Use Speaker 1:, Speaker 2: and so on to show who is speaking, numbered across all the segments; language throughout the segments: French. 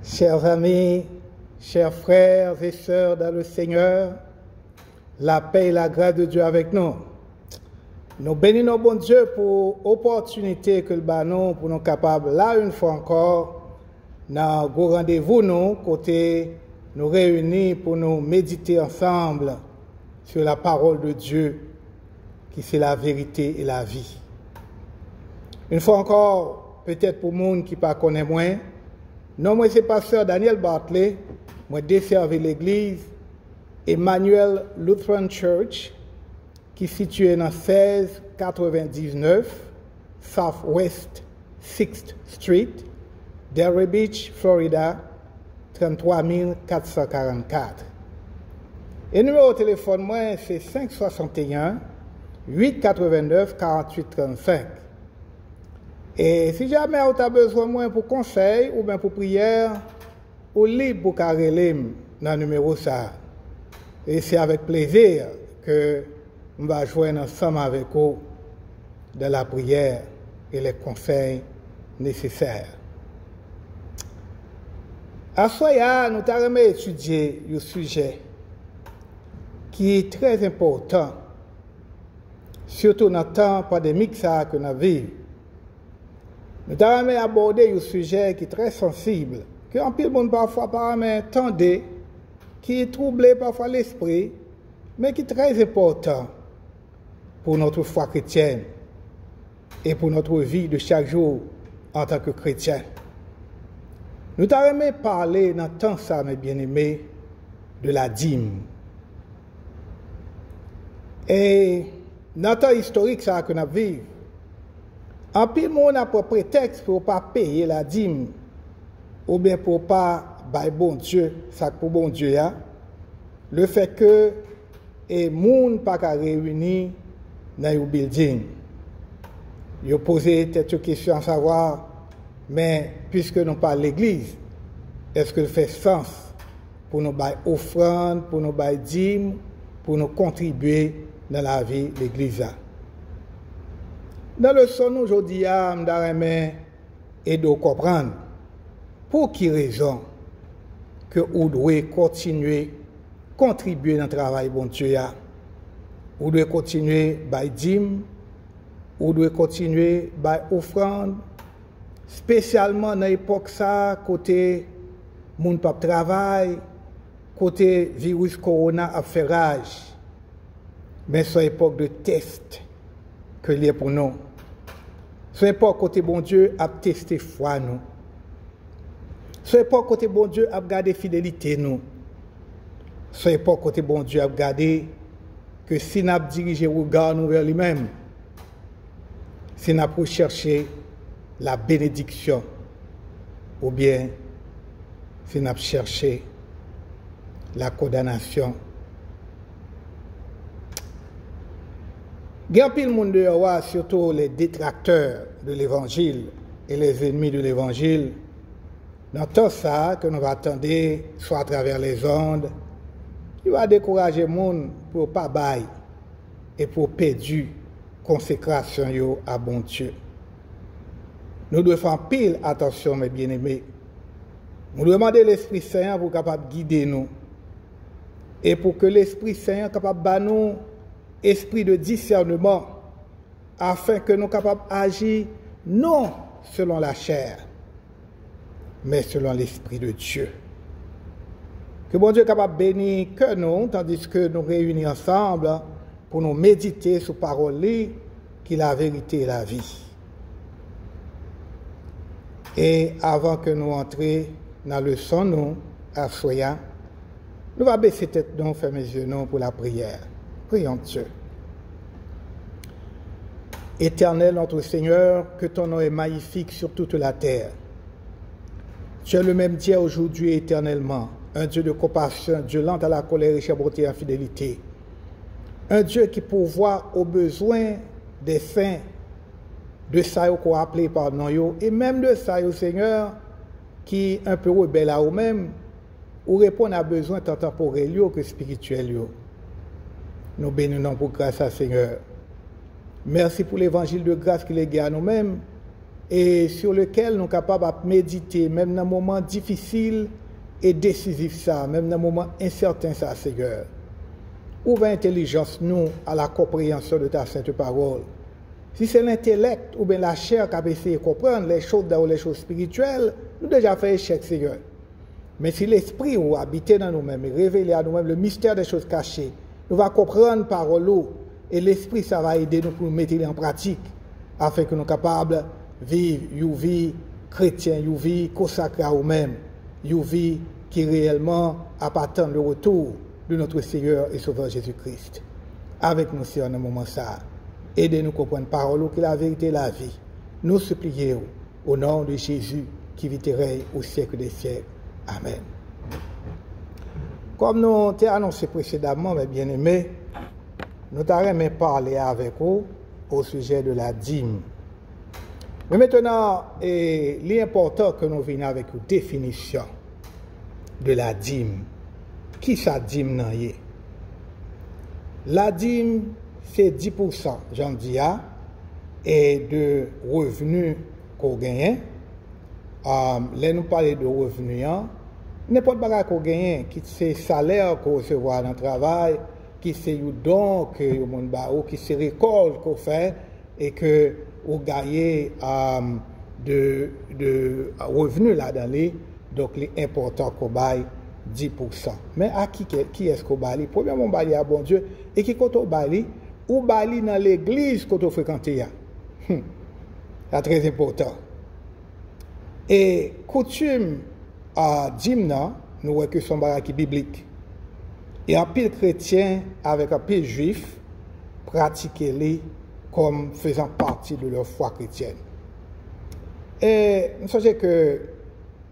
Speaker 1: Chers amis, chers frères et sœurs dans le Seigneur, la paix et la grâce de Dieu avec nous. Nous bénissons bon Dieu pour l'opportunité que le banon pour nous capables, là une fois encore, dans le rendez-vous nous, côté nous réunis pour nous méditer ensemble sur la parole de Dieu, qui c'est la vérité et la vie. Une fois encore, peut-être pour le monde qui ne connaît pas moins, non, moi c'est pasteur Daniel Bartley, moi desservi l'église Emmanuel Lutheran Church, qui est située dans 1699 Southwest 6th Street, Delray Beach, Florida, 33444. Et le numéro de téléphone, moi, c'est 561 889 4835. Et si jamais vous avez besoin de moi pour conseil ou bien pour prière, ou libre pour carrer dans le numéro ça. Et c'est avec plaisir que on va joindre ensemble avec vous dans la prière et les conseils nécessaires. À Soya, nous avons étudié un sujet qui est très important, surtout dans le temps pandémique que nous vivons. Nous avons abordé un sujet qui est très sensible, que en pile monde parfois tendait, qui est troublé parfois l'esprit, mais qui est très important pour notre foi chrétienne et pour notre vie de chaque jour en tant que chrétien. Nous avons parlé dans le temps ça, mes bien-aimés, de la dîme. Et dans le temps historique ça que nous vivons, en pile monde a pour prétexte pour ne pas payer la dîme ou bien pour ne pas bailler bon Dieu, ça pour bon Dieu, ya, le fait que les gens ne pas réunis dans un building. Ils ont posé cette question à savoir, mais puisque nous parlons de l'église, est-ce que ça fait sens pour nous bailler offrande, pour nous bailler dîme, pour nous contribuer dans la vie de l'église? Dans le son aujourd'hui, je et de comprendre pour qui raison que vous devez continuer à contribuer dans le travail bon Dieu. Vous devez continuer à dîme, vous devez continuer à offrande, spécialement dans l'époque ça, côté moun pas travail, côté virus corona a fait rage. Mais c'est une époque de test que lié pour nous. C'est pas côté bon Dieu a testé foi nous. C'est pas côté bon Dieu a gardé fidélité nous. C'est pas côté bon Dieu a gardé que si nous dirigé regard nous vers lui-même, si nous pour chercher la bénédiction ou bien si nous cherché la condamnation. Il y a pile monde dehors, surtout les détracteurs de l'évangile et les ennemis de l'évangile, dans tout ça que nous attendons, soit à travers les ondes, il va décourager les gens pour ne pas bailler et pour perdre consécration à bon Dieu. Nous devons faire pile attention, mes bien-aimés. Nous devons demander l'Esprit Saint pour capable guider nous et pour que l'Esprit Saint capable de nous esprit de discernement, afin que nous soyons capables d'agir non selon la chair, mais selon l'Esprit de Dieu. Que bon Dieu soit capable de bénir que nous, tandis que nous réunis ensemble pour nous méditer sur la parole qui est la vérité et la vie. Et avant que nous entrions dans le son, nous, à Soya, nous allons baisser tête, nous, fermer les yeux pour la prière. Prions Dieu. Éternel notre Seigneur, que ton nom est magnifique sur toute la terre. Tu es le même Dieu aujourd'hui et éternellement, un Dieu de compassion, Dieu lent à la colère et bonté et en fidélité. Un Dieu qui pourvoit aux besoins des saints, de ça qu'on a appelé par nom, et même de ça, Seigneur, qui un peu rebelle à eux-mêmes, ou répondre à besoins tant temporels que spirituels. Nous bénissons pour grâce à Seigneur. Merci pour l'évangile de grâce qu'il est à nous-mêmes et sur lequel nous sommes capables de méditer, même dans un moment difficile et décisif, ça, même dans un moment incertain, ça, Seigneur. Ouvre l'intelligence, nous, à la compréhension de ta sainte parole. Si c'est l'intellect ou bien la chair qui a essayé de comprendre les choses dans les choses spirituelles, nous déjà fait échec, Seigneur. Mais si l'esprit ou habité dans nous-mêmes et révélé à nous-mêmes le mystère des choses cachées, nous va comprendre parole et l'esprit, ça va aider nous pour mettre en pratique afin que nous soyons capables de vivre une vie chrétienne, une vie consacrée à nous-mêmes, une vie qui réellement attend le retour de notre Seigneur et Sauveur Jésus-Christ. Avec nous, Seigneur, dans ce moment ça. Aidez-nous à comprendre la parole qui est la vérité et la vie. Nous supplions au nom de Jésus qui vit et règne au siècle des siècles. Amen. Comme nous t'ai annoncé précédemment, mes bien-aimés, nous t'avons parlé avec vous au sujet de la dîme. Mais maintenant, il est important que nous venions avec une définition de la dîme. Qui ça dîme nan yé? La dîme, c'est 10%, j'en dis, et de revenus qu'on gagne. Là, nous parlons de revenus, n'importe quoi qu'on gagne, qui c'est salaire qu'on recevra dans le travail, qui c'est le don que le monde ba ou qui c'est récolte qu'on fait et que vous gagnez de revenus là-dedans. Donc, c'est important qu'on baille 10%. Mais à qui est-ce qu'on baille? Premièrement, on baille à bon Dieu. Et qui quand on baille, ou baille dans l'église quand on fréquente. C'est très important. Et coutume à Dimna, nous voyons que son baraki biblique. Et un pile chrétien avec un pile juif pratiquaient les comme faisant partie de leur foi chrétienne. Et nous savons que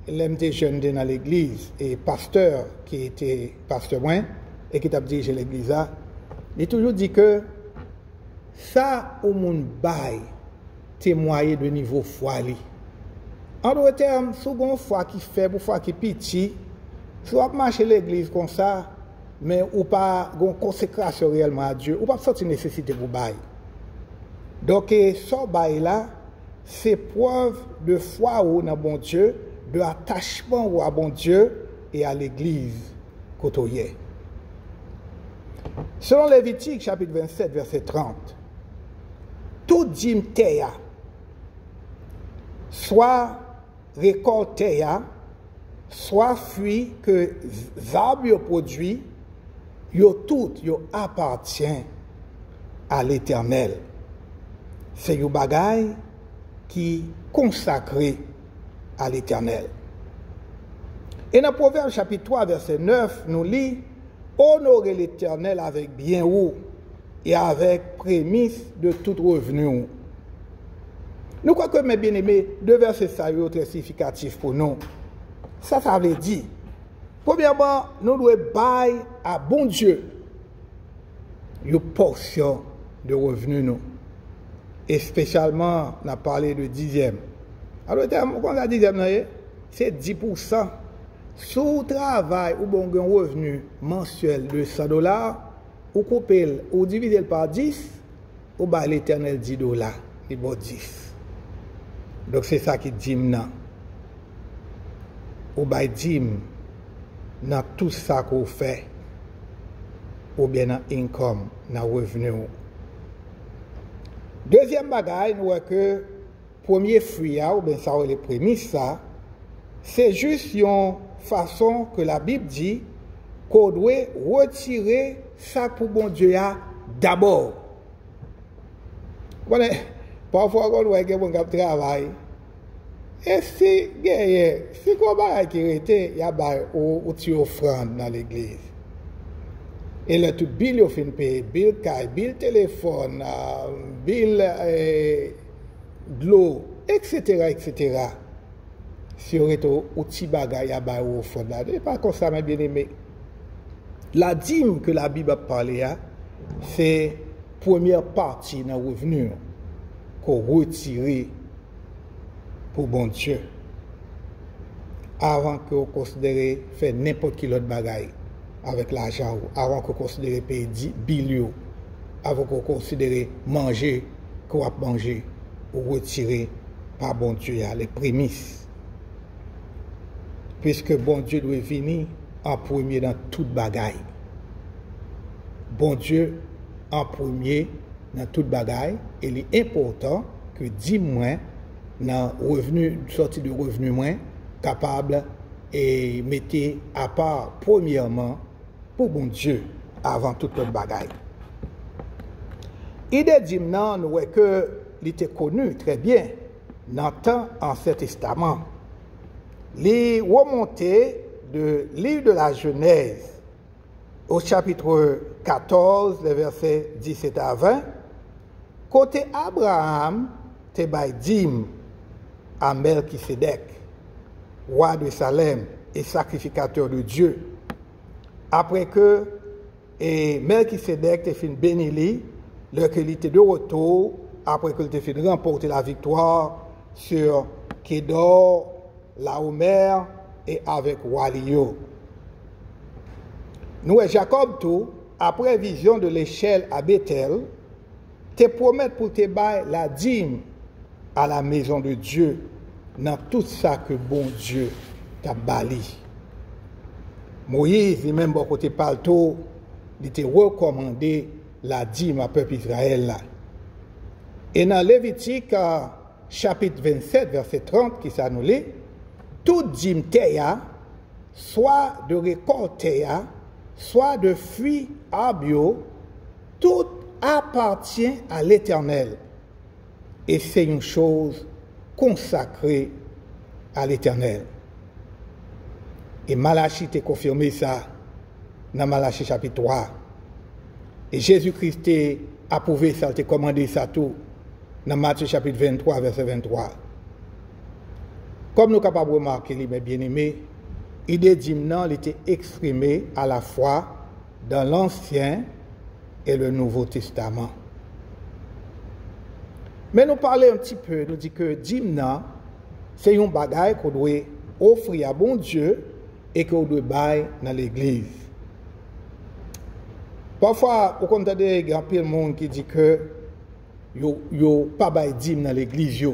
Speaker 1: l'homme des jeunes dans l'église et pasteur qui était pasteur moi et qui a dirigé l'église là, il a toujours dit que ça au monde bail témoigner de niveau foi li. En d'autres termes, si vous avez une foi qui fait une foi qui petit, si vous marchez l'église comme ça, mais ou pas une consécration réellement à Dieu, ou pas sortir nécessité pour bail. Donc ce bail là, c'est preuve de foi au bon Dieu, de attachement au bon Dieu et à l'église côtoyée. Selon Lévitique chapitre 27 verset 30, tout dîme théa, soit récolté, soit fruit que arbres produit, tout appartient à l'Éternel. C'est un bagage qui consacré à l'Éternel. Et dans Proverbe chapitre 3 verset 9, nous lisons honorez l'Éternel avec bien haut et avec prémisse de tout revenu. Nous croyons que, mes bien-aimés, deux versets ça sont très significatifs pour nous. Ça veut dire, premièrement, nous devons bailler à bon Dieu une portion de revenus. Nous. Et spécialement, on a parlé de dixième. Alors, quand on a dixième, c'est 10%. Sous travail ou bon un revenu mensuel de $100, ou coupez ou divisez par 10, ou bah l'Éternel $10, il vaut 10. Donc c'est ça qui dit maintenant. Ou bah dit dans tout ça qu'on fait, ou bien dans income, dans revenu. Deuxième bagage, nous voyons que premier fruit, ou bien ça, les prémices, ça, c'est juste une façon que la Bible dit qu'on doit retirer ça pour bon Dieu d'abord. Voilà, parfois on doit faire un travail. Et si on va qui était, il y a une offrande dans l'église. Et là, tout bill au fin payer, bill caille, bill téléphone, bill de l'eau, etc., etc. Si on est au petit bagage à au fond là, et pas comme ça, mes bien-aimés. La dîme que la Bible a parlé, c'est la première partie dans le revenu qu'on retire pour bon Dieu. Avant que vous considérez faire n'importe quel autre bagage avec l'argent, avant que vous considérez payer 10 billions, avant que vous considérez manger, qu'on va manger, ou retirer par bon Dieu, les prémices. Puisque bon Dieu doit venir en premier dans toute bagaille. Bon Dieu en premier dans toute bagaille, et il est important que 10 mois dans revenu, sortie de revenu moins, capable et mettez à part premièrement pour bon Dieu avant toute autre bagaille. L'idée d'Imnan, nous voyons que il était connu très bien dans le temps Ancien Testament. Les remontées de livre de la Genèse au chapitre 14, les versets 17 à 20, côté Abraham, te bay dim à Melchisedec, roi de Salem et sacrificateur de Dieu. Après que Melchisedec te fin béni, lorsqu'il était de retour, après qu'il te fin remporter la victoire sur Kédor, Laomer et avec Walio. Nous, Jacob, tout, après vision de l'échelle à Bethel, te promettre pour te bailler la dîme à la maison de Dieu, dans tout ça que bon Dieu t'a bali. Moïse, lui même, quand il parle tout, il t'a recommandé la dîme à peuple Israël. Là. Et dans Lévitique, chapitre 27, verset 30, qui s'annule, toute dîme théa, soit de récolte théa, soit de fruits arbio, tout appartient à l'Éternel. Et c'est une chose consacrée à l'Éternel. Et Malachie t'a confirmé ça dans Malachie chapitre 3. Et Jésus-Christ a approuvé ça, t'a commandé ça tout dans Matthieu chapitre 23, verset 23. Comme nous sommes capables de remarquer, mes bien-aimés, l'idée d'Imnan était exprimée à la fois dans l'Ancien et le Nouveau Testament. Mais nous parlons un petit peu, nous disons que Dimna, c'est un bagage qu'on doit offrir à bon Dieu et qu'on doit bailler dans l'église. Parfois, au contraire, il y a un monde qui dit que yo pas bailler Dimna dans l'église,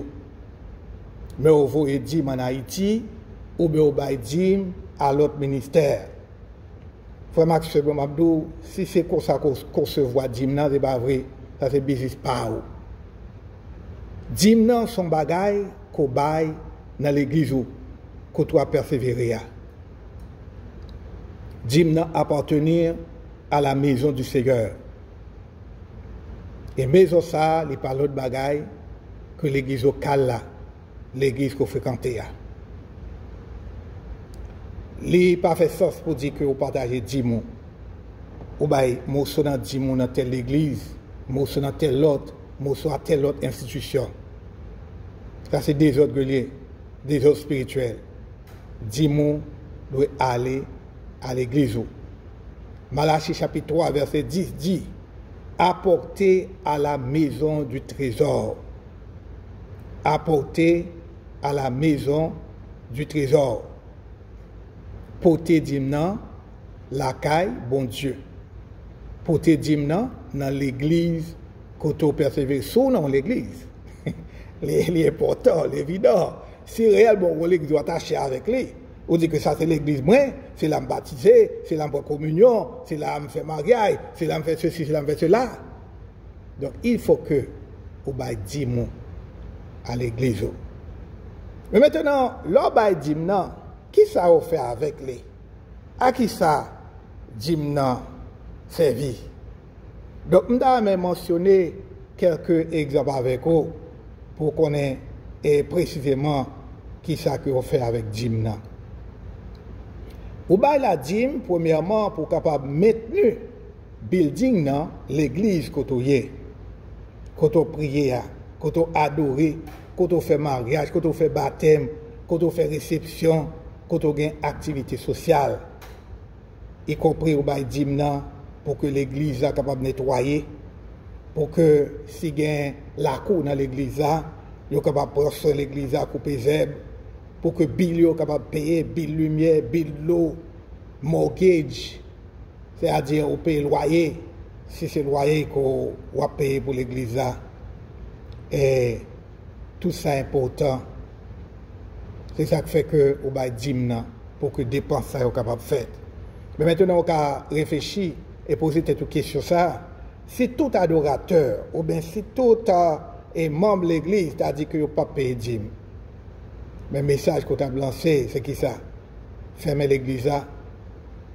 Speaker 1: mais on voit Dimna en Haïti ou bien on baille Dimna à l'autre ministère. Frère Max Mabdou, si c'est comme ça qu'on se voit Dimna, c'est pas vrai, ça c'est business pas. Dimna son bagay qu'on baille dans l'église où qu'on doit persévérer. Dimna appartenir à la maison du Seigneur. Et maison ça, il parle d'autre bagay que l'église au Kala, l'église qu'on fréquentait. Il n'a pas fait sens pour dire que vous partagez 10 mots. Ou bien, vous êtes dans 10 mots dans telle église, vous êtes dans telle autre, vous êtes dans telle autre institution. Ça, c'est des autres reliés, des autres spirituels. 10 mots doivent aller à l'église. Malachie chapitre 3, verset 10 dit apportez à la maison du trésor. Apportez à la maison du trésor. Portez dimnan la caille, bon Dieu. Portez dimnan dans l'église, quand on persévère sous dans l'église. L'important, l'évident. Si réellement l'église doit attacher avec lui, on dit que ça c'est l'église, moi, c'est là me baptiser, c'est là me prendre communion, c'est là me faire mariage, c'est là me faire ceci, c'est là me faire cela. Donc il faut que on baille 10 mots à l'église. Mais maintenant, l'on baille 10 mots, qui ça on fait avec lui? À qui ça Dimna servi? Donc, je vais mentionner quelques exemples avec vous pour qu'on ait précisément qui ça qu'on fait avec Dimna. Ou bien la Dim, premièrement, pour capable maintenir building dans l'église quand on prie, quand on adore, quand on fait mariage, quand on fait baptême, quand on fait réception, quand on a une activité sociale, y compris au bail Dimna, pour que l'église soit capable de nettoyer, pour que si y a la cour dans l'église, y soit capable de prendre l'église à couper zèbre, pour que bill soit capable de payer, bill lumière, bill l'eau, mortgage, c'est-à-dire on paye loyer, si c'est loyer qu'on va payer pour l'église. Et tout ça est important. C'est ça qui fait que on va dire pour que dépenses ça soient capables de faire. Mais maintenant, on va réfléchir et poser cette question ça. Si tout adorateur, ou bien si tout membre de l'église, c'est-à-dire que vous ne pas payer dîme. Mais le message qu'on a lancé, c'est qui ça? Fermer l'église là,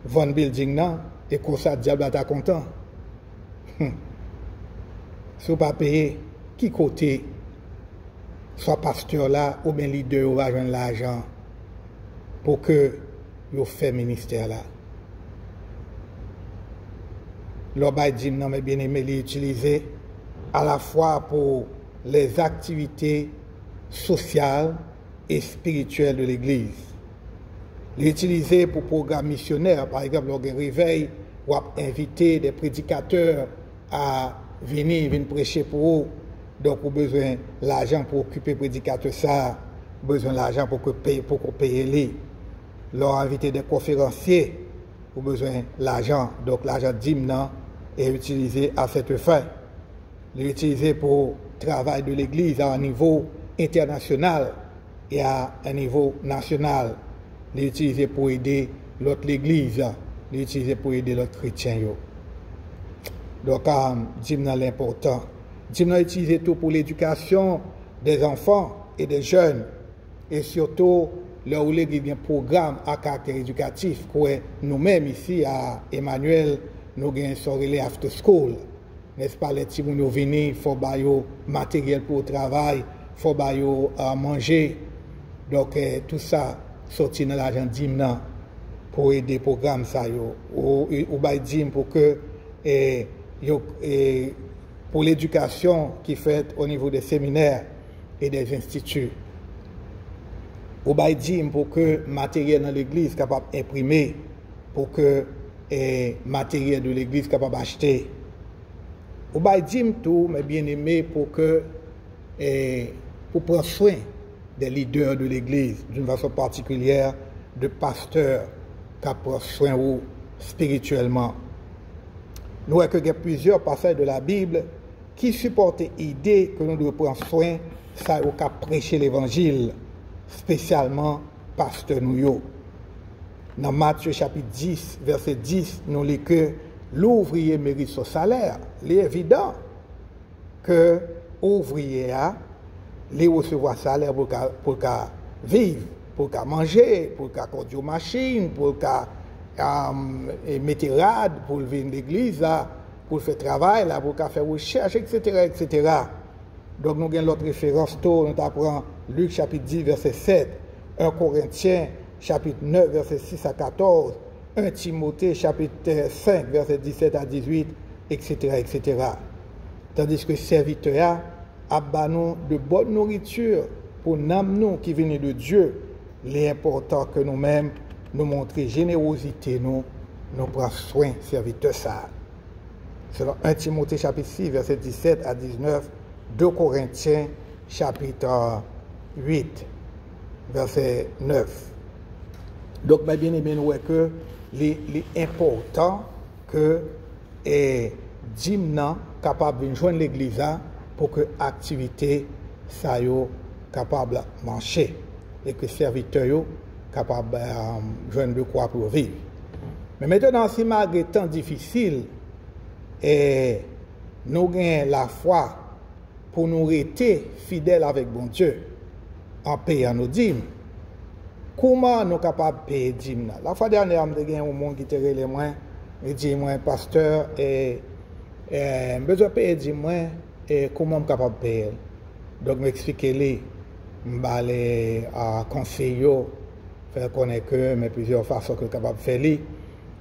Speaker 1: vendre building là, et comme ça, le diable est content. Si vous ne pas payer, qui côté, soit pasteur là, ou bien leader, ou va joindre l'argent pour que vous fassiez le ministère là. L'obédience, non, mais bien aimé, l'utiliser à la fois pour les activités sociales et spirituelles de l'Église. L'utiliser pour programme missionnaire, par exemple, lors d'un réveil, ou inviter des prédicateurs à venir prêcher pour eux. Donc, vous avez besoin de l'argent pour occuper les prédicateurs, ça, besoin de l'argent pour payer les. Leur inviter des conférenciers, vous avez besoin de l'argent. Donc, l'argent d'hymne est utilisé à cette fin. L'utiliser pour le travail de l'Église à un niveau international et à un niveau national. L'utiliser pour aider l'autre l'Église. L'utiliser pour aider l'autre chrétien. Donc, d'hymne l'important. D'hymne utilisé tout pour l'éducation des enfants et des jeunes. Et surtout, là où l'Église a un programme à caractère éducatif, que nous-mêmes ici à Emmanuel, nous avons un soirée after school. N'est-ce pas, les petits nous venir, il faut bailler matériel pour le travail, il faut bailler manger. Donc, tout ça sorti dans l'argent d'hymne pour aider le programme, ça, ou bailler d'hymne pour que, pour l'éducation qui est faite au niveau des séminaires et des instituts. Ou bailler d'hymne pour que le matériel dans l'église soit capable d'imprimer, pour que le matériel de l'église soit capable d'acheter. Ou bien dire tout, mais bien aimé, pour prendre soin des leaders de l'Église, d'une façon particulière, de pasteurs qui prennent soin ou spirituellement. Nous avons que plusieurs passages de la Bible qui supportent l'idée que nous devons prendre soin, ça au cas prêcher l'Évangile, spécialement pasteur nous. Dans Matthieu chapitre 10, verset 10, nous lisons que l'ouvrier mérite son salaire. Il est évident que l'ouvrier a recevoir salaire pour vivre, pour manger, pour conduire une machine, pour mettre rad, pour venir à l'église, pour faire travail, pour faire recherche, etc., etc. Donc nous avons l'autre référence, nous apprenons Luc chapitre 10, verset 7, 1 Corinthiens chapitre 9, verset 6 à 14, 1 Timothée chapitre 5, verset 17 à 18, etc., etc. Tandis que serviteur a nous de bonne nourriture pour nous qui viennent de Dieu. Il est important que nous-mêmes nous montrions générosité, nous prenons soin serviteur ça. Selon 1 Timothée chapitre 6, verset 17 à 19, 2 Corinthiens chapitre 8, verset 9. Donc, bien aimé, nous voyons que l'important que d'hymne capable de joindre l'église pour que l'activité soit capable de marcher et que les serviteurs capable de joindre de quoi pour vivre. Mais maintenant, si malgré temps difficile, nous avons la foi pour nous rester fidèles avec bon Dieu en payant nos dîmes. Comment nous sommes capables de payer les dîmes? La fois dernière, nous avons un monde qui était relé moi, il dit moi, pasteur, besoin de payer les dîmes, et comment je suis capable de payer? Donc, m'expliquer-les, je vais conseiller, faire connaître que, mais plusieurs façons que je suis capable de faire, il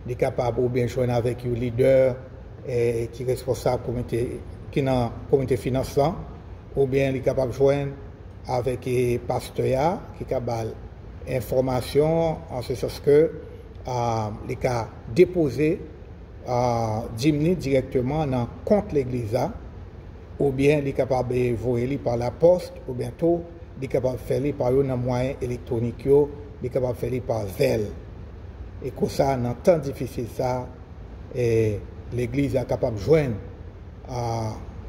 Speaker 1: est capable ou bien joindre avec un leader qui est responsable qui est dans le comité financement, ou bien il est capable de joindre avec un pasteur qui est capable information en ce sens que les cas déposés diminuent directement dans le compte de l'église ou bien les capable de voyer par la poste ou bientôt les capable de faire par un moyen électronique les capable de faire par zèle et comme ça dans temps difficile ça l'église est capable de joindre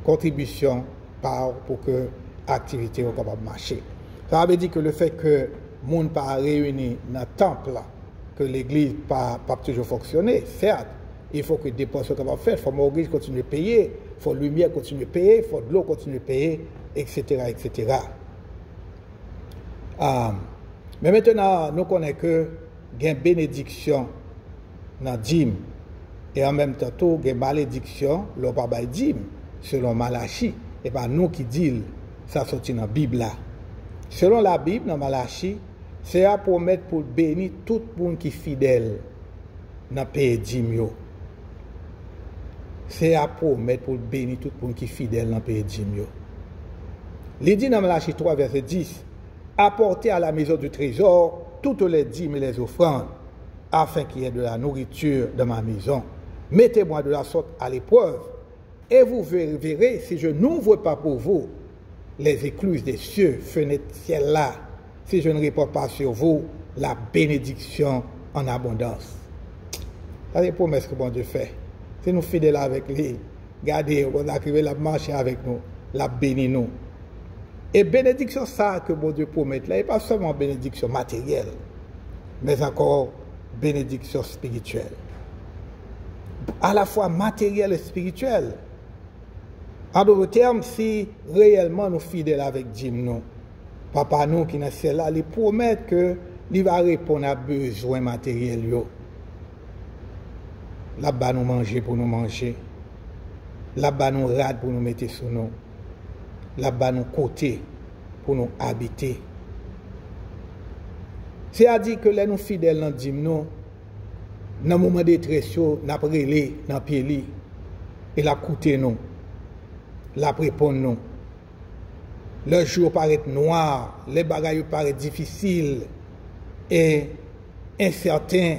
Speaker 1: contribution pour que activité est capable de marcher. Ça veut dire que le fait que le monde pas réuni dans le temple, que l'église pas toujours fonctionner, certes, il faut que les dépenses soient capables de faire, il faut que l'église continue de payer, il faut que la lumière continue de payer, il faut que l'eau continue de payer, etc. etc. Mais maintenant, nous connaissons que il y a une bénédiction dans la dîme et en même temps, il y a une malédiction, l'on pas de dîme, selon Malachie. Et pas nous qui disons, ça sortit dans la Bible là. Selon la Bible, dans Malachie, c'est à promettre pour bénir tout le monde qui est fidèle dans le pays dîme. C'est à promettre pour bénir tout le monde qui est fidèle dans le pays dîme. Il dit dans Malachie 3, verset 10, apportez à la maison du trésor toutes les dîmes et les offrandes, afin qu'il y ait de la nourriture dans ma maison. Mettez-moi de la sorte à l'épreuve, et vous verrez si je n'ouvre pas pour vous les écluses des cieux, fenêtres ciel là, si je ne réponds pas sur vous la bénédiction en abondance. Ça, c'est la promesse que bon Dieu fait. Si nous fidèles avec lui, regardez, on arrive à marcher avec nous, la bénir nous. Et bénédiction, ça que bon Dieu promet là, et pas seulement bénédiction matérielle, mais encore bénédiction spirituelle. À la fois matérielle et spirituelle. En d'autres termes, si réellement nous fidèles avec Dieu, nous, Papa nous qui est ciel là, il promet que il va répondre à besoins matériels. Là-bas nous manger pour nous manger. Là-bas nous rad pour nous mettre sous nous. Là-bas nous côté pour nous habiter. C'est-à-dire que les nous fidèles dans Dieu, nous, dans le moment de détresse, nous avons relé dans le pied, et la coûté nous, la répondre nous. Le jour paraît noir, les bagailles paraissent difficiles et incertains.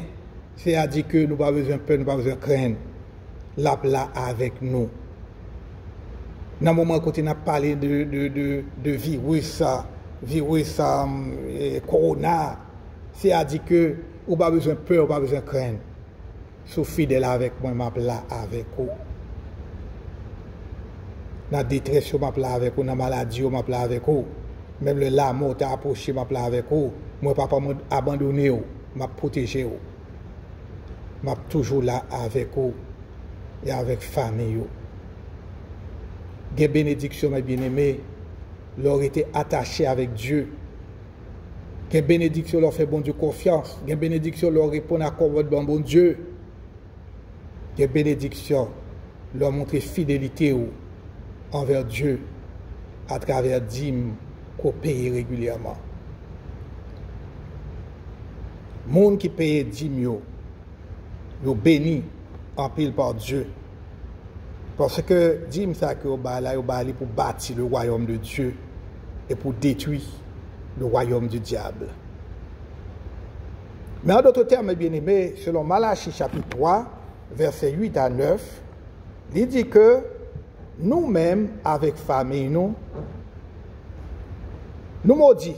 Speaker 1: C'est-à-dire que nous n'avons pas besoin de peur, nous n'avons pas besoin de craindre. La là avec nous. Dans le moment où on a parlé de virus, corona, c'est-à-dire que nous n'avons pas besoin de peur, nous n'avons pas besoin de craindre. Sois fidèle avec moi, je suis là avec vous. Dans la détresse, je suis là avec vous. Dans la maladie, je suis là avec vous. Même le la mort t'a approché, je suis là avec vous. Moi, je ne vais pas abandonner, je vais protéger vous. Je suis toujours là avec vous et avec la famille. Des bénédictions, mes bien-aimés, leur été attachés avec Dieu. Des bénédictions leur fait bon Dieu confiance. Des bénédictions leur répondent à commandement bon Dieu. Des bénédictions leur montrent fidélité envers Dieu à travers dîmes qu'on paye régulièrement. Monde qui paye dîmes, yo béni en pile par Dieu. Parce que dîmes ça que yo ba pour bâtir le royaume de Dieu et pour détruire le royaume du diable. Mais en d'autres termes, bien aimés, selon Malachie chapitre 3, versets 8 à 9, il dit que nous-mêmes, avec famille, nous maudits.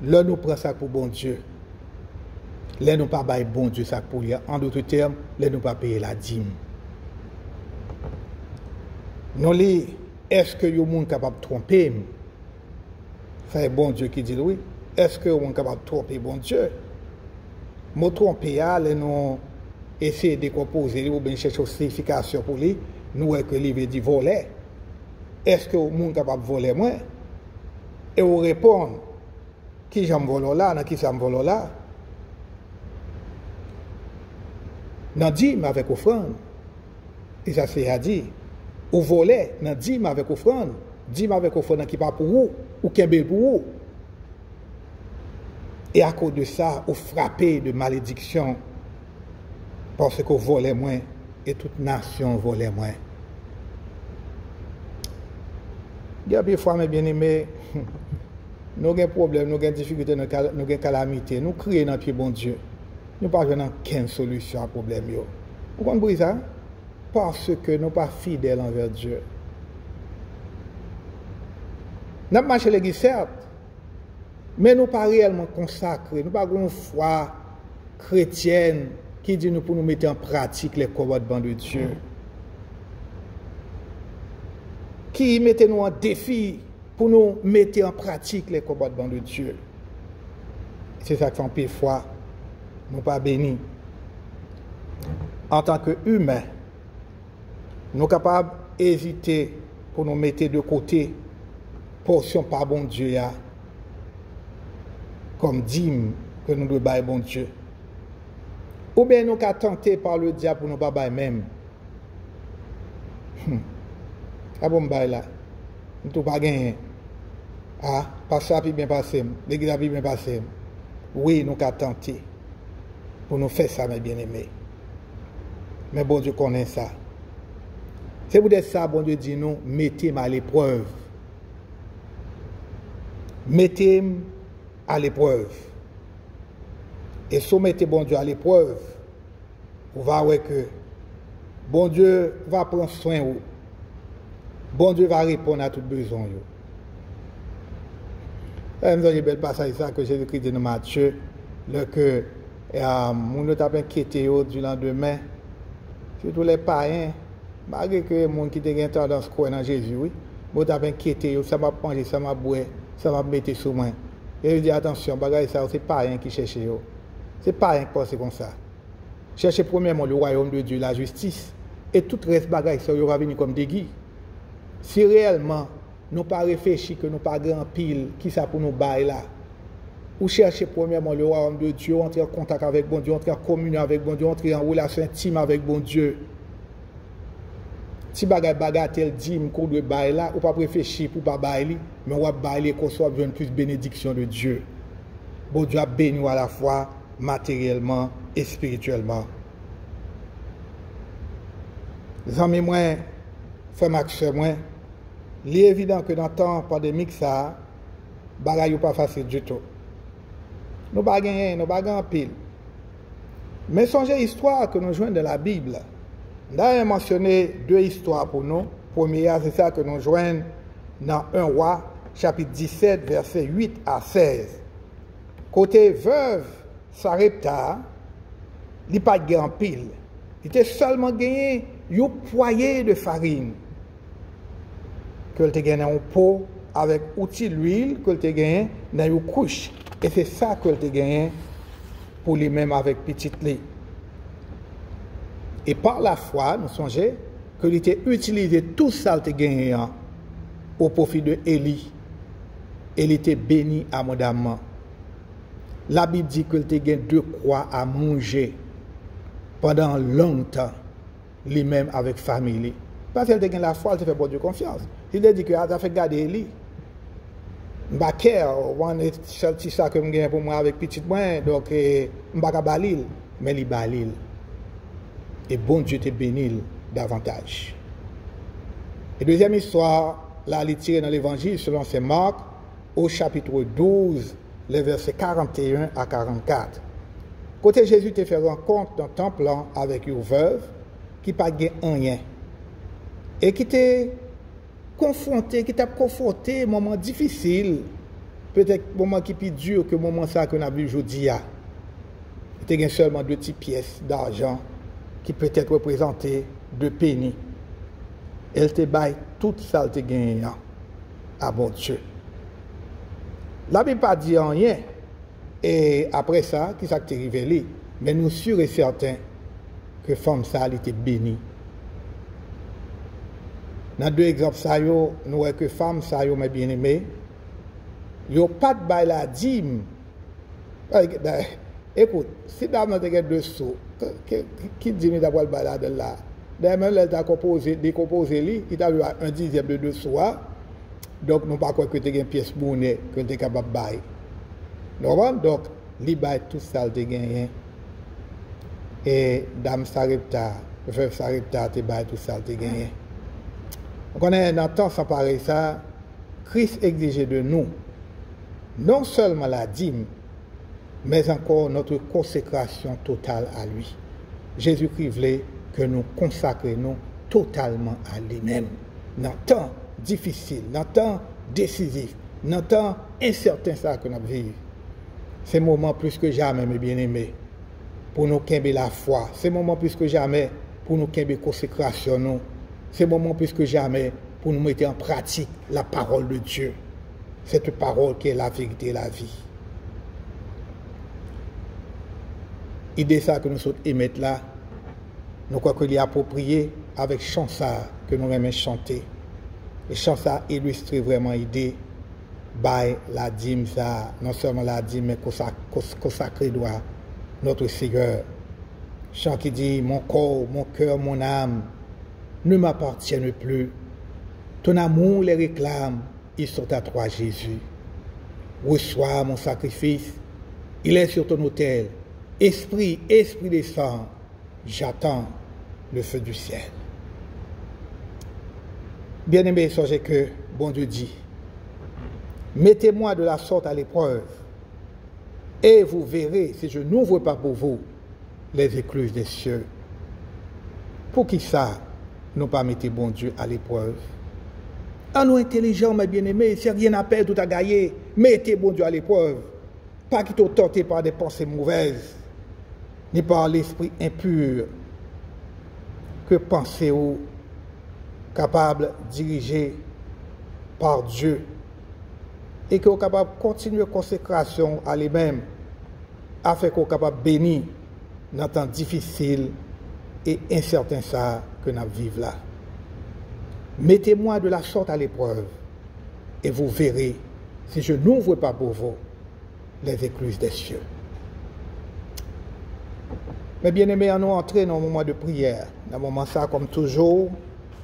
Speaker 1: Là, nous prenons ça pour bon Dieu. Là, nous pas bailler bon Dieu ça pour lui. En d'autres termes, là, nous pas payer la dîme. Nous les, est-ce que vous êtes capable de tromper? C'est bon Dieu qui dit oui. Est-ce que vous êtes capable de tromper bon Dieu? Nous tromper, nous essayer de décomposer, ou bien chercher une signification pour lui. Nous, que lui veut dire voler. Est-ce que vous êtes capable de voler moi? Et vous répondez, qui j'aime voler là, dans qui j'aime voler là? Dans dîme avec offrande. Et ça c'est à dire. Ou voler dans dîme avec offrande. Dîme avec offrande qui pas pour vous, ou qui est pour vous. Et à cause de ça, vous frappez de malédiction. Parce que vous volez moins. Et toute nation volait moins. Il y a des fois, mes bien-aimés, nous avons des problèmes, nous avons des difficultés, nous avons des calamités. Nous crions dans le pied bon Dieu. Nous n'avons pas aucune solution à problème. Vous comprenez ça? Parce que nous ne sommes pas fidèles envers Dieu. Nous avons marché l'église, certes, mais nous ne sommes pas réellement consacrés. Nous n'avons pas une foi chrétienne qui dit nous pour nous mettre en pratique les commandements de Dieu. qui mettait nous en défi pour nous mettre en pratique les commandements de Dieu. C'est ça qui fait fois nous pas bénis. En tant qu'humains, nous sommes capables d'hésiter pour nous mettre de côté portion par bon Dieu comme dîme que nous devons bailler bon Dieu. Ou bien nous sommes tentés par le diable pour nous pas bailler même. Ah bon bail là. Nous ne pas gagner. Ah, pas ça puis bien passé. L'église a bien passé. Oui, nous sommes tentés pour nous faire ça, mes bien-aimés. Mais bon Dieu connaît ça. C'est pour ça, bon Dieu dit nous, mettez-moi à l'épreuve. Mettez-moi à l'épreuve. Et soumettez bon Dieu à l'épreuve, vous va voir que bon Dieu va prendre soin de vous. Bon Dieu va répondre à tout besoin. C'est un bel passage ça que Jésus-Christ dit dans Matthieu, que mon t'a inquiété du lendemain, surtout les païens, malgré que les gens qui ont tendance à croire dans Jésus, oui, mon t'a inquiété, ça m'a mangé, ça m'a boire, ça m'a mettre sous moi. Et je dis attention, ça c'est païen qui cherche. C'est païen qui pense comme ça. Cherchez premièrement le royaume de Dieu, la justice, et tout le reste bagaille, ça va venir comme des guides. Si réellement nous pas réfléchi que nous pas grand pile qui ça pour nous bailler là, ou chercher premièrement le royaume de Dieu, entrer en contact avec bon Dieu, entrer en communion avec bon Dieu, entrer en relation intime avec bon Dieu. Si bagatelle dîme qu'on doit bailler là, ou pas réfléchir pour pas bailler, mais on va bailler qu'on soit besoin plus bénédiction de Dieu. Bon Dieu a béni à la fois matériellement et spirituellement. Les amis, moi, frère Max, moi, il est évident que dans le temps pandémique, ça, bagaille n'est pas facile du tout. Nous ne gagnons, nous ne gagnons pile. Mais songez l'histoire que nous jouons dans la Bible. Nous avons mentionné deux histoires pour nous. Première, c'est ça que nous jouons dans 1 Roi, chapitre 17, versets 8 à 16. Côté veuve, Sarepta, il n'a pas gagné en pile. Il était seulement gagné un poignet de farine. Que tu gagné un pot avec outil d'huile, que tu gagné dans une couche. Et c'est ça que tu gagné pour lui-même avec petite lit. Et par la foi, nous songeons qu'il était utilisé tout ça qu'il gagné au profit de Élie. Il était béni abondamment. La Bible dit qu'il était gagné 2 croix à manger pendant longtemps, lui-même avec famille. Parce qu'elle a gagné la foi, elle te fait bon Dieu confiance. Il a dit que elle a fait garder Élie. Je ne sais ça que je gagne pour moi avec petite moi, donc je ne sais pas balil, mais il balil. Et bon Dieu te bénit davantage. Et deuxième histoire, là, elle est tirée dans l'évangile selon saint Marc, au chapitre 12, les versets 41 à 44. Côté Jésus te fait rencontre dans le temple avec une veuve qui n'a pas gagné rien. Et qui t'a confronté, qui t'a confronté à un moment difficile, peut-être un moment qui est plus dur que le moment ça qu'on a vu aujourd'hui. Il y a seulement 2 petites pièces d'argent qui peut être représentées de penny. Elle te baille tout ça, elle te gagne à bon Dieu. La Bible pas dit rien. Et après ça, qui ça t'est révélé? Mais nous sommes sûrs et certains que femme ça, elle était bénie. Dans 2 exemples, ça, nous voyons que femme ça, mes bien-aimés, ils n'ont pas de bail la dîme. Écoute, si dame n'a pas de sous, qui dit que d'avoir le bail là de là? D'ailleurs, même elle a décomposé, il a eu un 10e de 2 sous. Donc, nous ne pouvons pas croire que tu as une pièce monnaie que tu es capable de bailler. Donc, il baille tout ça, tu as gagné. Et dame Sarepta, veuve Sarepta, tu baille tout ça, tu as gagné. Donc, on est dans le temps sans pareil ça, Christ exigeait de nous, non seulement la dîme, mais encore notre consécration totale à lui. Jésus-Christ voulait que nous consacrions totalement à lui-même. Dans le temps difficile, dans le temps décisif, dans le temps incertain ça que nous vivons. C'est le moment plus que jamais, mes bien-aimés, pour nous qu'aimer la foi. C'est le moment plus que jamais pour nous qu'aimer la consécration. C'est le moment plus que jamais pour pour nous mettre en pratique la parole de Dieu. Cette parole qui est la vérité et la vie. Idée ça que nous sommes émettre là, nous croyons qu'il est approprié avec chant ça que nous aimons chanter. Et chant ça illustre vraiment l'idée by la dîme ça, non seulement la dîme mais consacré doit notre Seigneur. Chant qui dit mon corps, mon cœur, mon âme ne m'appartiennent plus. Ton amour les réclame, ils sont à toi Jésus. Reçois mon sacrifice, il est sur ton autel. Esprit descend, j'attends le feu du ciel. Bien-aimés, songez que bon Dieu dit, mettez-moi de la sorte à l'épreuve, et vous verrez si je n'ouvre pas pour vous les écluses des cieux. Pour qui ça, nous pas mettez bon Dieu à l'épreuve? En nous intelligents, mes bien-aimés, si rien à perdre, tout à gagner, mettez bon Dieu à l'épreuve. Pas qu'il t'ont tenté par des pensées mauvaises, ni par l'esprit impur, que pensez-vous capable de diriger par Dieu et que vous capable de continuer la consécration à lui-même afin que vous capable de bénir dans temps difficile et incertain ça que nous vivons là. Mettez-moi de la sorte à l'épreuve et vous verrez si je n'ouvre pas pour vous les écluses des cieux. Mais bien aimés, nous entrons dans un moment de prière. Dans un moment ça, comme toujours,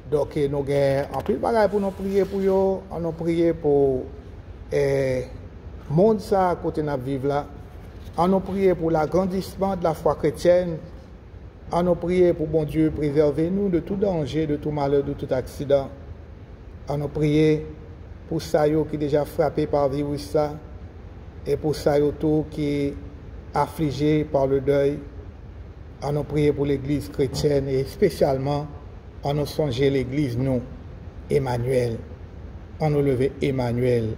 Speaker 1: donc nous avons un peu de bagages pour nous prier pour eux, nous prier pour le monde ça à côté de nous vivre là. Nous prier pour l'agrandissement de la foi chrétienne. Nous prier pour bon Dieu préserver nous de tout danger, de tout malheur, de tout accident. Nous prier pour ça qui est déjà frappé par le virus ça et pour ça qui est affligé par le deuil. Nous prier pour l'église chrétienne et spécialement nous songer l'église nous, Emmanuel. Nous lever Emmanuel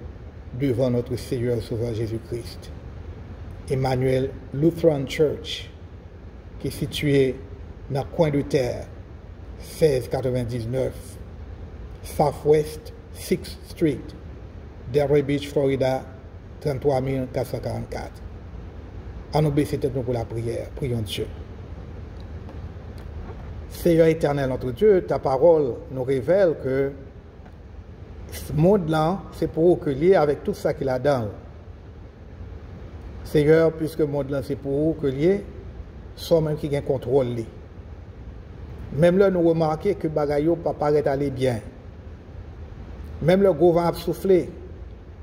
Speaker 1: devant notre Seigneur Sauveur Jésus-Christ. Emmanuel Lutheran Church, qui est situé dans le coin de terre, 1699, Southwest 6th Street, Delray Beach, Florida, 33 444. À nous baisser tête pour la prière. Prions Dieu. Seigneur éternel, notre Dieu, ta parole nous révèle que ce monde-là, c'est pour que lié avec tout ça qu'il a dans. Seigneur, puisque le monde-là, c'est pour que lié, sont même qui ont contrôle. Même là, nous remarquons que Bagayo ne paraît aller bien. Même le gouvernement a soufflé.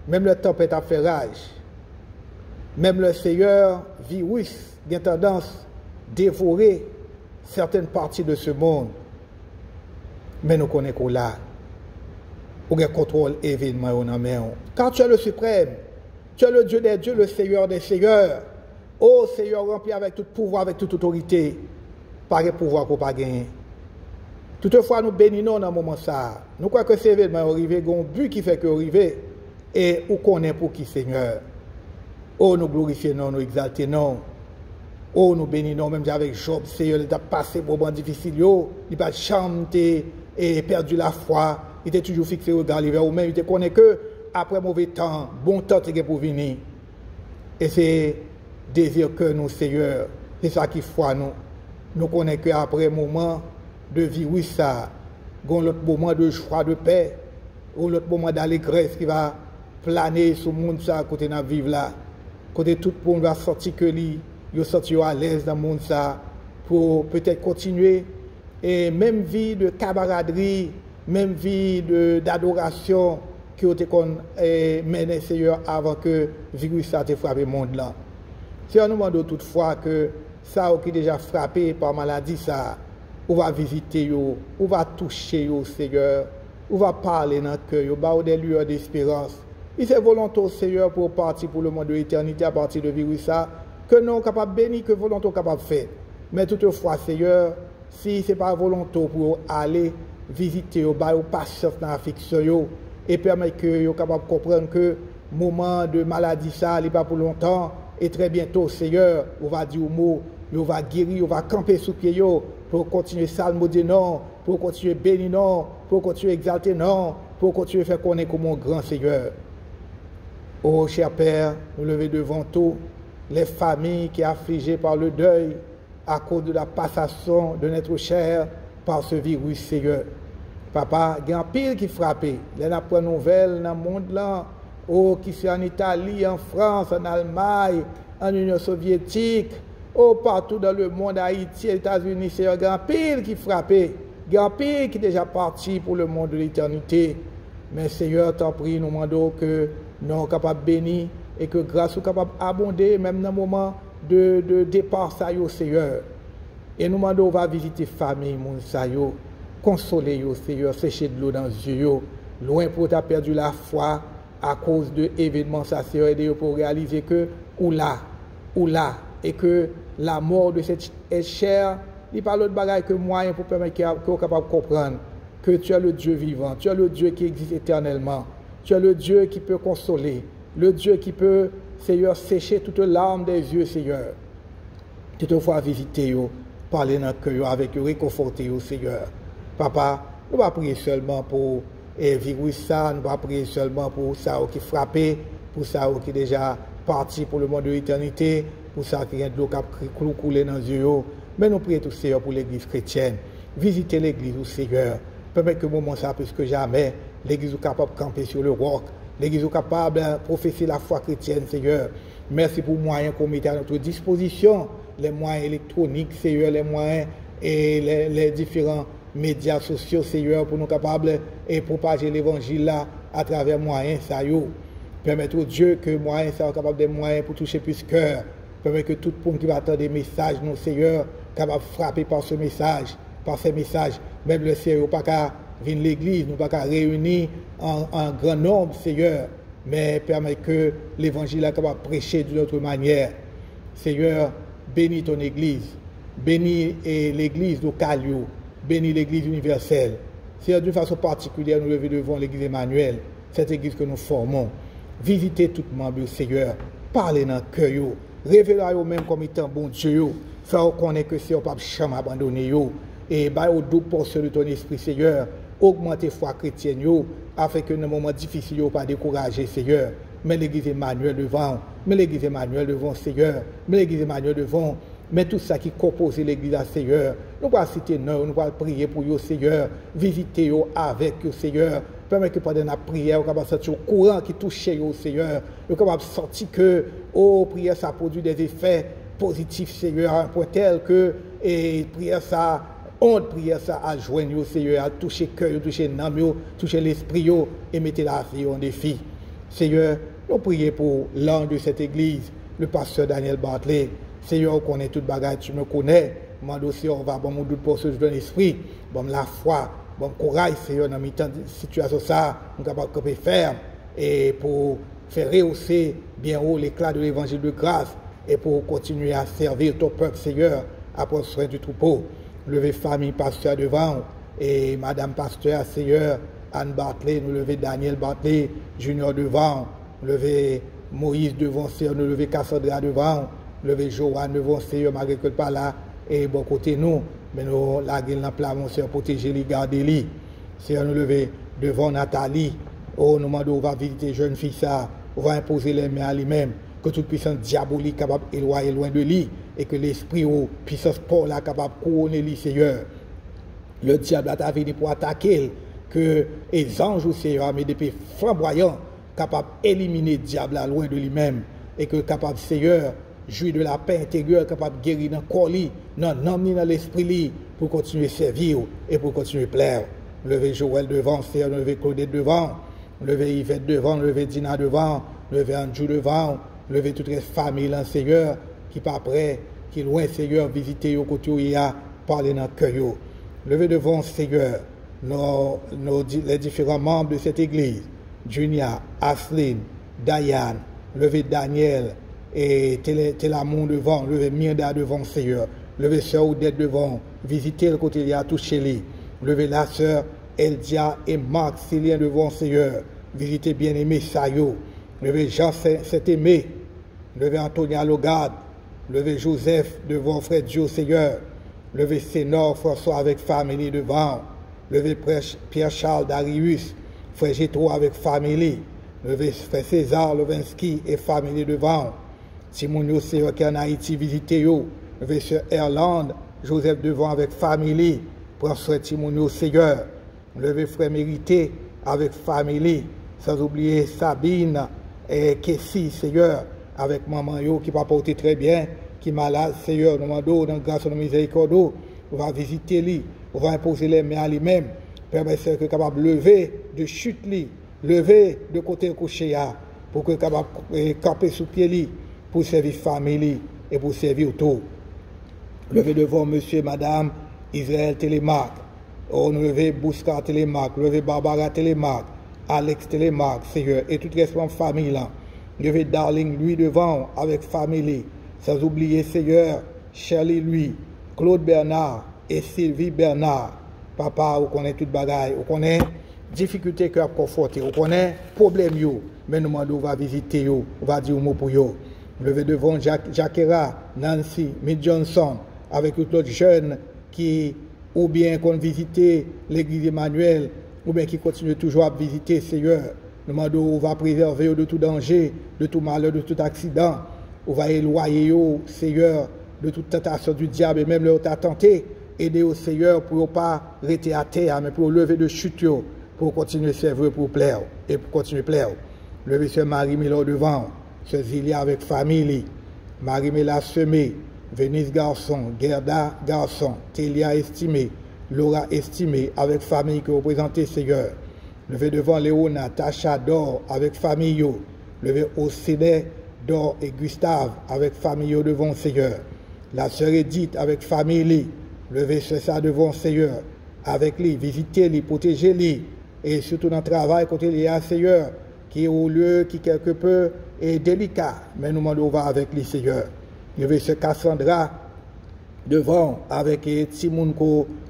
Speaker 1: Même le tempête a fait rage. Même le Seigneur, virus, a tendance à dévorer certaines parties de ce monde. Mais nous connaissons qu'on là. Pour le contrôle événement en main. Car tu es le suprême. Tu es le Dieu des dieux, le Seigneur des seigneurs. Ô Seigneur, rempli avec tout pouvoir, avec toute autorité. Pas de pouvoir pour pas gagner. Toutefois, nous bénissons dans ce moment ça. Nous croyons que c'est événement arrivé, il y a un but qui fait que arrivé. Et où connaît pour qui Seigneur. Oh, nous glorifions, nous exaltons, non. Oh, nous bénissons, même avec Job, Seigneur, il a passé pour moment difficile, il n'a pas chanté et perdu la foi. Il était toujours fixé au regard vers vous-même. Il connaît que après mauvais temps, bon temps est pour venir. Et c'est désir que nous, Seigneur, c'est ça qui foi nous. Nous connaissons qu'après un moment de virus, ça, l'autre moment de joie, de paix, ou l'autre moment d'allégresse qui va planer sur le monde ça, à côté de la vivre là. Côté tout le monde va sortir que lui, il sortir à l'aise dans le monde ça, pour peut-être continuer. Et même vie de camaraderie, même vie d'adoration qui ont été menée Seigneur avant que le virus a frappé le monde là. Si on nous demande toutefois que ça qui est déjà frappé par maladie, ça, on va visiter, on va toucher Seigneur, on va parler dans le cœur, on va des lueurs d'espérance. Il est volontaire Seigneur pour partir pour le monde de l'éternité à partir de virus ça, que nous sommes capables de bénir, que volontaire capable de faire. Mais toutefois Seigneur, si ce n'est pas volontaire pour aller visiter, ou patience dans la fiction, et permettre que vous soyez capable de comprendre que le moment de maladie, ça n'est pas pour longtemps, et très bientôt, Seigneur, on va dire au mot il va guérir, il va camper sous pied, pour continuer salmodier non, pour continuer bénir non, pour continuer exalter non, pour continuer faire connaître comme un grand Seigneur. Oh, cher Père, nous levons devant tout les familles qui sont affligées par le deuil à cause de la passation de notre chair par ce virus, Seigneur. Papa, il y a un pile qui frappe. Il y a une nouvelle dans le monde là, oh, qui sont en Italie, en France, en Allemagne, en Union soviétique, oh, partout dans le monde, Haïti, États-Unis, Seigneur, il y a un pile qui frappe. Il y a un pile qui est déjà parti pour le monde de l'éternité. Mais Seigneur, t'en prie, nous demandons que nous sommes capables de bénir et que grâce soit capable d'abonder, même dans le moment de départ, ça y est, Seigneur. Et nous demandons, on va visiter famille, mon Seigneur. Consoler, Seigneur, sécher de l'eau dans les yeux, loin pour tu as perdu la foi à cause de événements, ça Seigneur, aider pour réaliser que, ou là, et que la mort de cette chair, il n'y a pas l'autre bagaille que moyen pour permettre qu'on soit capable de comprendre que tu es le Dieu vivant, tu es le Dieu qui existe éternellement, tu es le Dieu qui peut consoler, le Dieu qui peut, Seigneur, sécher toute larme des yeux, Seigneur. Toutefois, visiter, parler dans le cœur avec eux, réconforter, Seigneur. Papa, nous ne va prier seulement pour le virus, ça, nous ne va prier seulement pour ça qui est frappé, pour ça qui est déjà parti pour le monde de l'éternité, pour ça qui vient de l'eau qui a coulé dans les yeux. Mais nous prions tout, Seigneur, pour l'église chrétienne. Visitez l'église, Seigneur. Permettez que le moment ça plus que jamais, l'église est capable de camper sur le roc, l'église est capable de professer la foi chrétienne, Seigneur. Merci pour les moyens qu'on met à notre disposition, les moyens électroniques, Seigneur, les moyens et les différents médias sociaux, Seigneur, pour nous capables de propager l'évangile là à travers moyens, ça y est. Permettez au Dieu que moyens soient capables de moyens pour toucher plus cœur. Permettez que tout le monde qui va attendre des messages, nous, Seigneur, capable de frapper par ce message, par ces messages. Même le Seigneur, pas qu'à venir l'église, nous pas qu'à réunir en grand nombre, Seigneur, mais permet que l'évangile est capable de prêcher d'une autre manière. Seigneur, bénis ton église, bénis l'église locale, bénis l'église universelle. Seigneur, d'une façon particulière, nous levons devant l'église Emmanuel, cette église que nous formons. Visitez tout le monde, Seigneur, parlez dans le cœur, révélez vous même comme étant bon Dieu, faire reconnaître que c'est pas jamais abandonné, et bah au double portion de ton esprit, Seigneur, augmenter foi chrétienne, afin que dans les moments difficiles, pas décourager, Seigneur. Mais l'église Emmanuel devant, Seigneur, mais l'église Emmanuel devant, mais tout ça qui compose l'église à Seigneur, nous allons citer nous allons prier pour vous, Seigneur, visiter vous avec vous, Seigneur, permettre que pendant la prière, nous allons sortir au courant qui touche vous, Seigneur, nous allons sortir que, prière, ça produit des effets positifs, Seigneur, à un point tel que, prière, ça, prière, ça, à joindre, Seigneur, à toucher le cœur, toucher l'âme, toucher l'esprit, et mettre la vie en défi. Seigneur, nous prions pour l'un de cette église, le pasteur Daniel Bartley. Seigneur, on connaît toute bagaille, tu me connais. Mon dossier, on va bon doute pour ce de l'esprit, bon la foi, bon courage, Seigneur, dans mes situation ça, nous sommes capables de faire et pour faire rehausser bien haut l'éclat de l'évangile de grâce et pour continuer à servir ton peuple, Seigneur, à prendre soin du troupeau. Lever famille pasteur devant et Madame pasteur, Seigneur, Anne Bartley, nous lever Daniel Bartley, Junior devant, lever Moïse devant, Seigneur, nous lever Cassandra devant, lever Joanne devant, Seigneur, malgré que pas là, et bon côté nous, mais nous, la gueule dans plat, mon Seigneur, protéger les garder les. Seigneur, nous lever devant Nathalie, nous demandons, on va visiter jeune fille ça, on va imposer les mains à lui-même, que toute puissance diabolique capable d'éloigner loin de lui, et que l'esprit ou puissance pour la capable de couronner lui, Seigneur. Le diable a venu pour attaquer, que les anges au Seigneur, mais depuis flamboyants, capables d'éliminer le diable à loin de lui-même, et que capable, Seigneur, jouir de la paix intérieure, capable de guérir dans le corps, dans l'âme, dans l'esprit, pour continuer à servir et pour continuer à plaire. Lever Joël devant, Seigneur, lever Claudette devant, lever Yvette devant, lever Dina devant, lever Andrew devant, lever toutes les familles, Seigneur, qui pas prêt, qui est loin, Seigneur, visiter au côté où il y a, parler dans le cœur. Lever devant, Seigneur, les différents membres de cette église, Junia, Asline, Diane, lever Daniel, et Télamon devant, lever Mirda devant, Seigneur, lever Sœur Odette devant, visiter le côté où il y a touché les, lever la Sœur Eldia et Marc Célien devant, Seigneur, visiter bien-aimé Sayo, lever Jean Saint-Aimé, lever Antonia Logade, Levez Joseph devant frère Dieu, Seigneur. Levez Sénor François avec famille devant. Levez Pierre-Charles Darius, frère Gétro avec famille. Levez frère César Levinsky et famille devant. Simonio Seigneur qui en Haïti visité yo. Levez sœur Erland Joseph devant avec famille. Prends soin Simonio Seigneur. Levez frère Mérité avec famille. Sans oublier Sabine et Kessie Seigneur avec maman yo qui va porter très bien, qui est malade, Seigneur, nous demandons dans grâce de miséricorde, on va visiter lui, on va imposer les mains à lui-même, permettre que capable de lever de chute lui, lever de côté couché pour que capable camper sous pied lui, pour servir famille et pour servir autour. Lever devant monsieur et madame Israël Télémarque, on lever Bouska Télémarque, lever Barbara Télémarque, Alex Télémarque, Seigneur, et toute responsable famille là. Lever Darling lui devant avec famille. Sans oublier, Seigneur, Shirley lui, Claude Bernard et Sylvie Bernard. Papa, vous connaissez toute bagaille, vous connaissez difficulté que vous conforter, vous connaissez problème yo, mais nous demandons, on va visiter yo, on va dire un mot pour yo. Levez devant Jacquera, Nancy, Mick Johnson, avec tout l'autre jeune qui, ou bien qu'on visiter l'église Emmanuel, ou bien qui continue toujours à visiter, Seigneur. Nous demandons, on va préserver de tout danger, de tout malheur, de tout accident. On va éloigner, Seigneur, de toute tentation du diable et même leur tenté. Aider au Seigneur pour ne pas rester à terre, mais pour lever de chute, pour continuer à servir, pour plaire, et pour continuer à plaire. Lever ce Marie-Mélor devant, ce Zilia avec famille, Marie-Méla Semé, Venise Garçon, Gerda Garçon, Télia Estimé, Laura Estimé, avec famille que vous représentez, Seigneur. Levez devant Léona, Tacha Dor avec famille. Levez Océdé Dor et Gustave avec famille devant Seigneur. La sœur Edith avec famille. Levez ça devant Seigneur. Avec lui, visitez-lui, protégez-lui. Et surtout dans le travail, côté il y a Seigneur, qui est au lieu, qui quelque peu est délicat. Mais nous demandons va avec lui, Seigneur. Levez ce Cassandra devant avec Timoun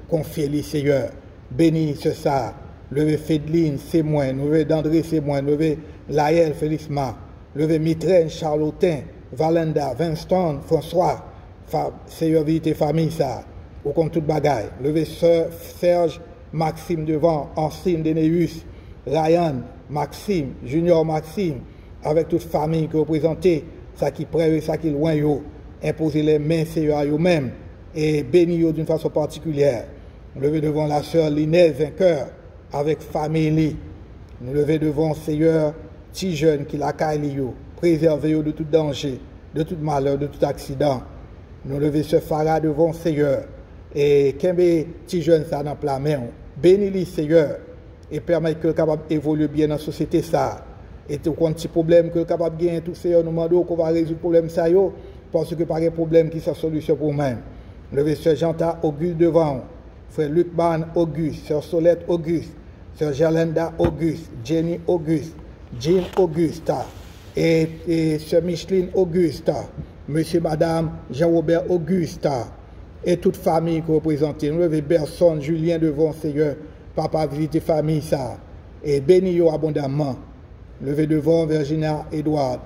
Speaker 1: confie lui, Seigneur. Bénis ce ça. Levez Fédeline, c'est moi. Levez D'André, c'est moi. Levez Laël, Félisma. Levez Mitraine, Charlotin, Valenda, Vinston, François. Seigneur, visitez famille, ça. Au compte toute bagaille. Levez Serge, Maxime devant, Ancine, Deneus, Ryan, Maxime, Junior Maxime, avec toute famille que vous représentez, ça qui près, ça qui loin, yo. Imposez les mains, Seigneur, à eux-mêmes. Et bénis d'une façon particulière. Levez devant la sœur Linès, vainqueur, avec famille. Nous lever devant Seigneur, petits jeunes qui la caille, préservez de tout danger, de tout malheur, de tout accident. Nous lever ce Farah devant Seigneur. Et qu'un petit jeune ça dans la main. Bénis-les, Seigneur, et permettre que le capable évolue bien dans la société ça. Et tout un petit problème que le capable gagner tout Seigneur, nous demandons qu'on va résoudre le problème ça yo, parce que pas de problème qui soit solution pour nous-mêmes. Lever ce Janta Auguste devant, frère Luc Ban Auguste, sœur Solette Auguste, sœur Jalenda Auguste, Jenny Auguste, Jean Augusta, et sœur Micheline Augusta, monsieur, madame Jean-Robert Augusta, et toute famille que vous représentez. Nous levez Berson, Julien devant Seigneur, papa visite famille ça, et bénis-yo abondamment. Levez devant Virginia Edouard,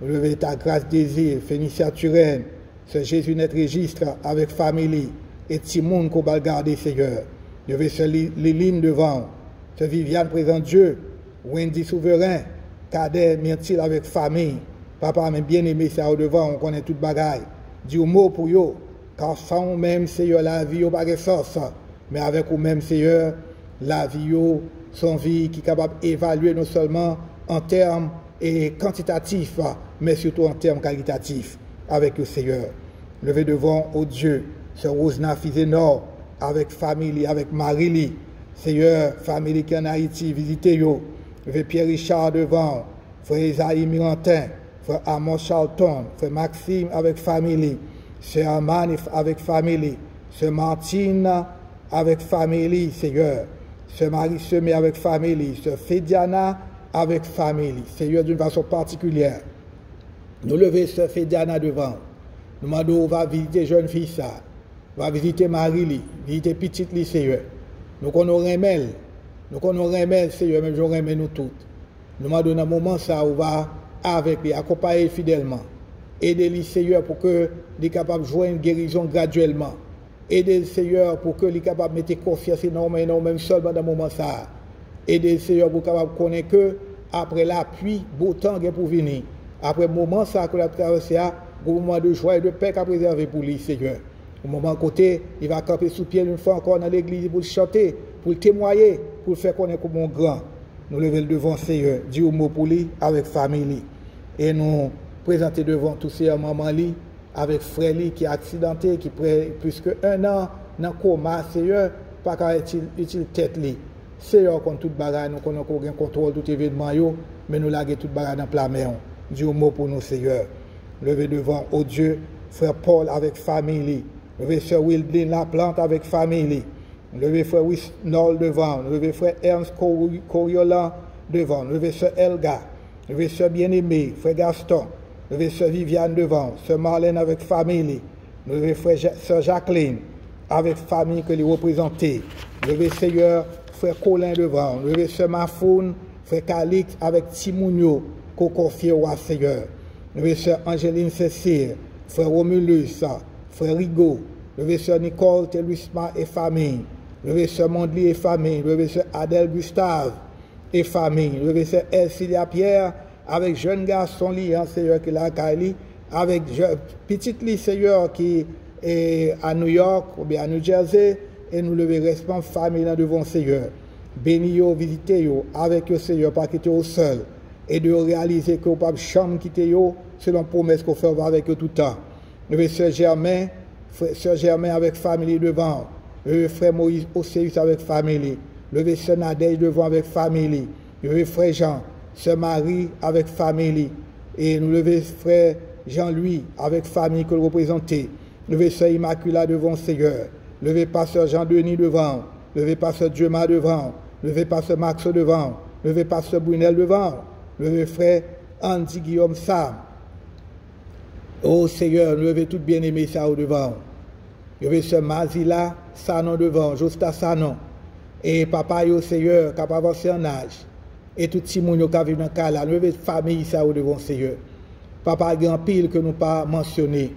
Speaker 1: levez ta grâce désir, Fénicia Turenne, ce Jésus net registre avec famille, et Timon qu'on va garder Seigneur. Levez ce Liline devant, ce Viviane présent Dieu, Wendy Souverain, Cadet Myrtil avec famille, papa m'a bien aimé ça au devant, on connaît toute bagaille. Dis au mot pour yo, car sans même Seigneur la vie, au pas de force, mais avec vous même Seigneur, la vie, son vie qui est capable d'évaluer non seulement en termes quantitatifs, mais surtout en termes qualitatifs avec le Seigneur. Levez devant au Dieu, ce Rosna Fizénor, avec famille, avec Marie-Lie, Seigneur, famille qui est en Haïti, visitez-yo. Levez Pierre Richard devant, frère Isaïe Mirantin, frère Amon Charlton, frère Maxime avec famille, sœur Amani avec famille, sœur Martine avec famille, Seigneur, sœur Marie Semé avec famille, sœur Fédiana avec famille, Seigneur, d'une façon particulière. Nous levons sœur Fédiana devant. Nous demandons, on va visiter jeune fille ça, on va visiter Marie-Lie, visiter petite Lie, Seigneur. Nous connaissons remède, Seigneur, même j'aurais nous toutes. Nous demandons dans un moment ça, on va avec lui, accompagner fidèlement. Aidez-le, Seigneur, pour que les capables de jouer une guérison graduellement. Aidez-le, Seigneur, pour que les capables de mettre confiance énormément, même seulement dans le moment ça. Aidez-le, Seigneur, pour capable de connaître que après la pluie, beau temps est pour venir. Après le moment ça que la traversée a, un moment de joie et de paix qu'a préservé pour lui, Seigneur. Au moment côté, il va camper sous pied une fois encore dans l'église pour chanter, pour témoigner, pour faire connaître comme un grand. Nous lever devant Seigneur, dire un mot pour lui avec famille. Et nous présenter devant tous ces mamans li avec frère li qui est accidenté, qui près plus que 1 an dans coma, Seigneur, pas qu'à utile tête li. Seigneur, contre toute bagarre, nous connaissons qu'on contrôle tout événement, mais nous laguons toute bagarre dans la main. Dis un mot pour nous, Seigneur. Levez devant, oh Dieu, frère Paul avec famille. Levez frère Wildin la plante avec famille. Levez frère Wisnol devant. Levez frère Ernst Coriolan devant. Levez frère Elga. Levez frère bien-aimé, frère Gaston. Levez frère Viviane devant. Frère Marlène avec famille. Levez frère sœur Jacqueline avec famille que lui représentez. Levez Seigneur, frère Colin devant. Levez frère Mafoun, frère Calix avec Timounio qu'on confie au Seigneur. Levez sœur Angéline Cécile, frère Romulus, frère Rigaud, levez sœur Nicole Telusma et famille, levez sœur Mondli et famille, levez sœur Adèle Gustave et famille, levez sœur Elcilia Pierre avec jeune garçon liant, Seigneur, qui l'a Kali, avec petite lit, Seigneur, qui est à New York ou bien à New Jersey, et nous levez respect famille là devant Seigneur. Bénis-yo, visitez-yo, avec le Seigneur, pas quitter au seul. Et de réaliser que vous ne pouvez pas quitter yo, selon la promesse qu'on fait avec eux tout le temps. Levez Sœur Germain avec famille devant. Levez Frère Moïse Océus avec famille. Levez Sœur Nadège devant avec famille. Levez Frère Jean, Sœur Marie avec famille. Et nous levez Frère Jean-Louis avec famille que vous représentez. Levez Sœur Immaculée devant Seigneur. Levez Pasteur Jean-Denis devant. Levez Pasteur Dieumas devant. Levez Pasteur Max devant. Levez Pasteur Brunel devant. Levez frère Andy Guillaume Sam. Oh Seigneur, levez tout bien-aimé ça au devant. Levez sœur Mazila Sanon devant, Josta Sanon. Et papa yo Seigneur, qui a avancé en âge. Et tout petit monde qui a vu dans le cas là, levez famille ça au devant Seigneur. Papa grand pile que nous pas mentionné.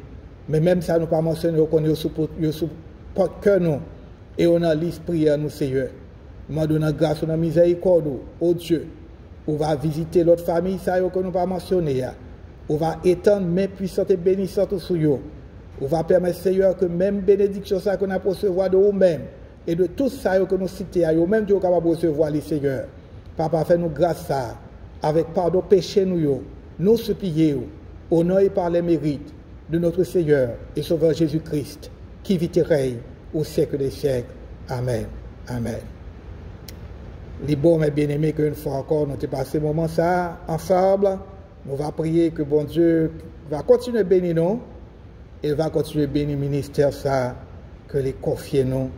Speaker 1: Mais même ça nous pas mentionné, on connaît sous porte cœur nous. Et on a l'esprit à nous Seigneur. Nous donnons grâce, on a miséricorde, oh Dieu. On va visiter l'autre famille, ça que nous pas mentionné. On va étendre mes puissantes et bénissantes sur eux. On va permettre, Seigneur, que même bénédiction ça qu'on a pour recevoir de nous-mêmes et de tout ça que nous citons, même Dieu capable de recevoir les Seigneur. Papa, fais-nous grâce ça, avec pardon péché nous supplier au nom et par les mérites de notre Seigneur et Sauveur Jésus-Christ, qui vit et règne au siècle des siècles. Amen. Amen. Les bons, mes bien-aimés, qu'une fois encore, nous avons passé ce moment ça ensemble. Nous allons prier que bon Dieu va continuer à bénir nous et va continuer à bénir le ministère ça, que les confier nous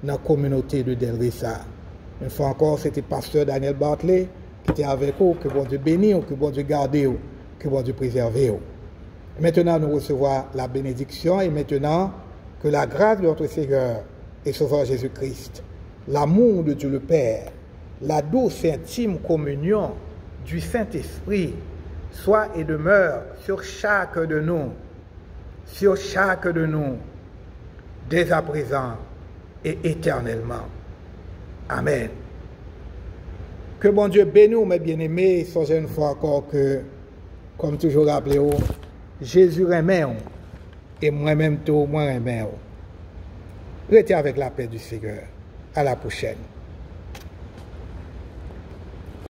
Speaker 1: dans la communauté de Delrissa. Une fois encore, c'était pasteur Daniel Bartley qui était avec vous, que bon Dieu bénisse, que bon Dieu garde, que bon Dieu préserve. Maintenant, nous recevons la bénédiction et maintenant, que la grâce de notre Seigneur et Sauveur Jésus-Christ, l'amour de Dieu le Père, la douce et intime communion du Saint-Esprit soit et demeure sur chacun de nous, dès à présent et éternellement. Amen. Que bon Dieu bénisse, mes bien-aimés, songez une fois encore que, comme toujours rappelez-vous, Jésus aimait et moi-même tout, moi aimais. Restez avec la paix du Seigneur. À la prochaine.